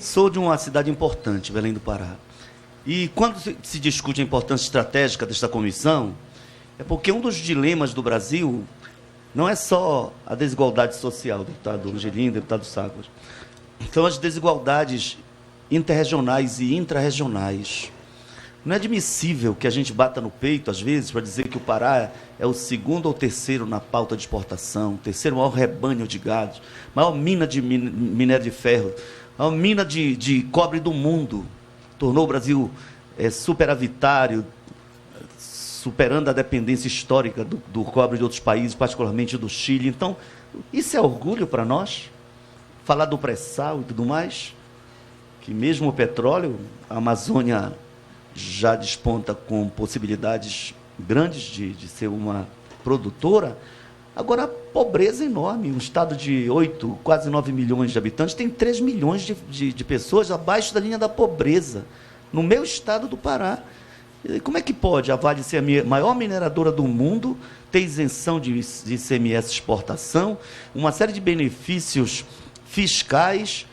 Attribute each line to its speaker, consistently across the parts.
Speaker 1: Sou de uma cidade importante, Belém do Pará. E quando se discute a importância estratégica desta comissão, é porque um dos dilemas do Brasil não é só a desigualdade social, deputado Angelino, deputado Sagres. São as desigualdades interregionais e intrarregionais. Não é admissível que a gente bata no peito, às vezes, para dizer que o Pará é o segundo ou terceiro na pauta de exportação, terceiro maior rebanho de gado, maior mina de minério de ferro, a maior mina de cobre do mundo. Tornou o Brasil superavitário, superando a dependência histórica do cobre de outros países, particularmente do Chile. Então, isso é orgulho para nós? Falar do pré-sal e tudo mais? Que mesmo o petróleo, a Amazônia já desponta com possibilidades grandes de ser uma produtora. Agora, a pobreza é enorme. Um estado de 8, quase 9 milhões de habitantes tem 3 milhões de pessoas abaixo da linha da pobreza, no meu estado do Pará. Como é que pode a Vale ser a maior mineradora do mundo, ter isenção de ICMS exportação, uma série de benefícios fiscais,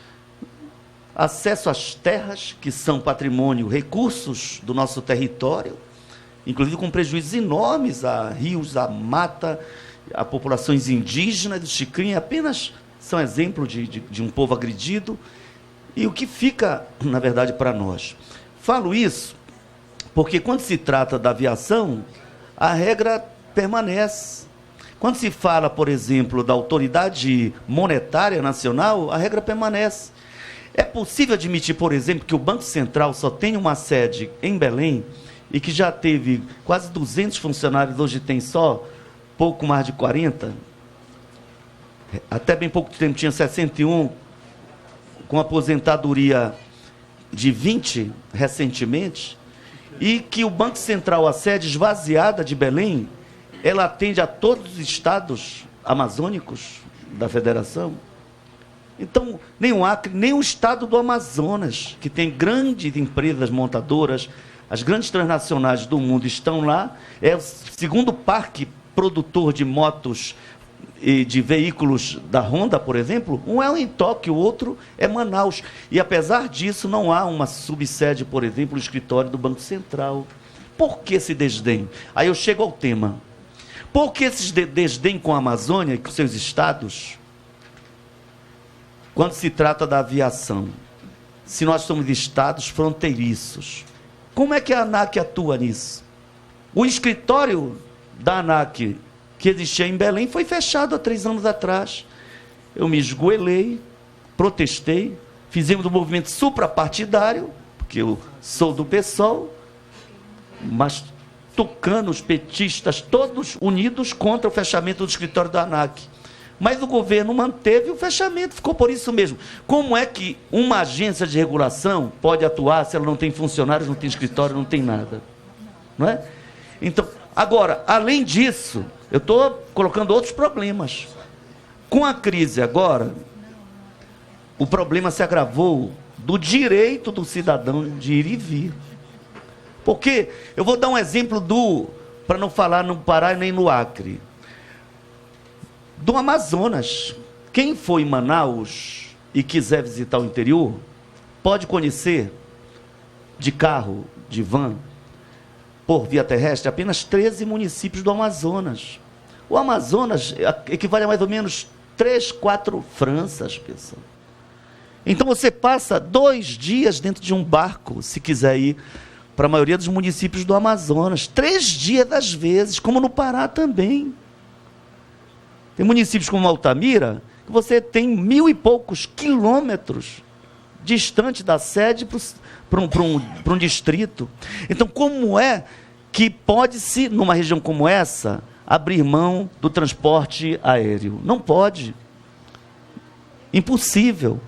Speaker 1: acesso às terras, que são patrimônio, recursos do nosso território, inclusive com prejuízos enormes a rios, a mata, a populações indígenas do Xicrim, apenas são exemplo de um povo agredido. E o que fica, na verdade, para nós? Falo isso porque quando se trata da aviação, a regra permanece. Quando se fala, por exemplo, da autoridade monetária nacional, a regra permanece. É possível admitir, por exemplo, que o Banco Central só tem uma sede em Belém e que já teve quase 200 funcionários, hoje tem só pouco mais de 40? Até bem pouco tempo tinha 61, com aposentadoria de 20 recentemente, e que o Banco Central, a sede esvaziada de Belém, ela atende a todos os estados amazônicos da federação. Então, nem o Acre, nem o estado do Amazonas, que tem grandes empresas montadoras, as grandes transnacionais do mundo estão lá, é o segundo parque produtor de motos e de veículos da Honda, por exemplo. Um é em Tóquio, o outro é Manaus. E, apesar disso, não há uma subsede, por exemplo, no escritório do Banco Central. Por que esse desdém? Aí eu chego ao tema. Por que esse desdém com a Amazônia e com seus estados, quando se trata da aviação? Se nós somos estados fronteiriços, como é que a ANAC atua nisso? O escritório da ANAC, que existia em Belém, foi fechado há 3 anos atrás. Eu me esgoelei, protestei, fizemos um movimento suprapartidário, porque eu sou do PSOL, mas tucanos, petistas, todos unidos contra o fechamento do escritório da ANAC. Mas o governo manteve o fechamento, ficou por isso mesmo. Como é que uma agência de regulação pode atuar se ela não tem funcionários, não tem escritório, não tem nada? Não é? Então, agora, além disso, eu estou colocando outros problemas. Com a crise agora, o problema se agravou do direito do cidadão de ir e vir. Porque, eu vou dar um exemplo para não falar no Pará nem no Acre, do Amazonas. Quem for em Manaus e quiser visitar o interior, pode conhecer de carro, de van, por via terrestre, apenas 13 municípios do Amazonas. O Amazonas equivale a mais ou menos 3, 4 Franças, pessoal. Então você passa 2 dias dentro de um barco, se quiser ir para a maioria dos municípios do Amazonas. 3 dias às vezes, como no Pará também. Tem municípios como Altamira, que você tem 1000 e poucos quilômetros distante da sede para um distrito. Então, como é que pode-se, numa região como essa, abrir mão do transporte aéreo? Não pode. Impossível.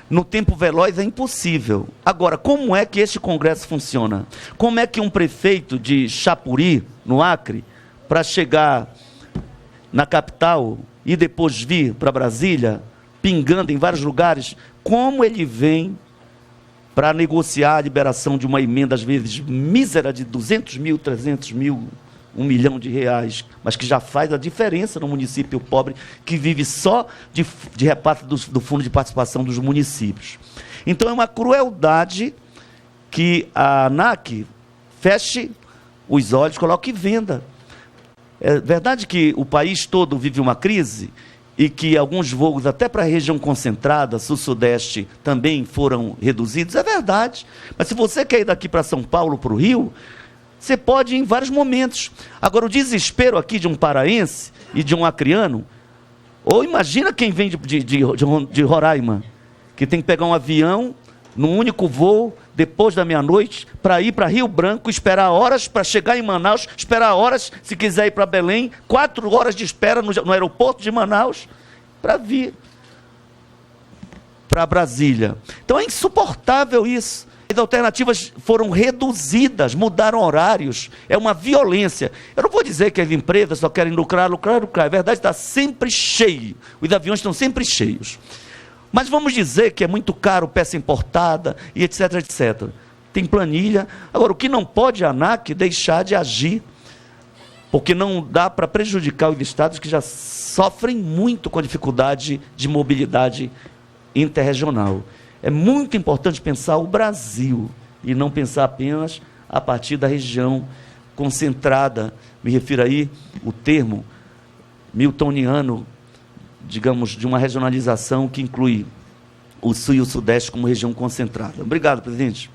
Speaker 1: No tempo veloz é impossível. Agora, como é que este Congresso funciona? Como é que um prefeito de Chapuri, no Acre, para chegar na capital e depois vir para Brasília, pingando em vários lugares, como ele vem para negociar a liberação de uma emenda, às vezes mísera, de 200 mil, 300 mil, 1 milhão de reais, mas que já faz a diferença no município pobre, que vive só de repasse do Fundo de Participação dos municípios. Então é uma crueldade que a ANAC feche os olhos, coloque e venda. É verdade que o país todo vive uma crise e que alguns voos até para a região concentrada, sul-sudeste, também foram reduzidos? É verdade. Mas se você quer ir daqui para São Paulo, para o Rio, você pode ir em vários momentos. Agora, o desespero aqui de um paraense e de um acreano, ou imagina quem vem de Roraima, que tem que pegar um avião num único voo, depois da meia-noite, para ir para Rio Branco, esperar horas para chegar em Manaus, esperar horas, se quiser ir para Belém, 4 horas de espera no aeroporto de Manaus, para vir para Brasília. Então é insuportável isso. As alternativas foram reduzidas, mudaram horários, é uma violência. Eu não vou dizer que as empresas só querem lucrar. É verdade, está sempre cheio, os aviões estão sempre cheios. Mas vamos dizer que é muito caro peça importada e etc, etc. Tem planilha. Agora, o que não pode a ANAC deixar de agir, porque não dá para prejudicar os estados que já sofrem muito com a dificuldade de mobilidade interregional. É muito importante pensar o Brasil e não pensar apenas a partir da região concentrada. Me refiro aí o termo miltoniano, digamos, de uma regionalização que inclui o Sul e o Sudeste como região concentrada. Obrigado, presidente.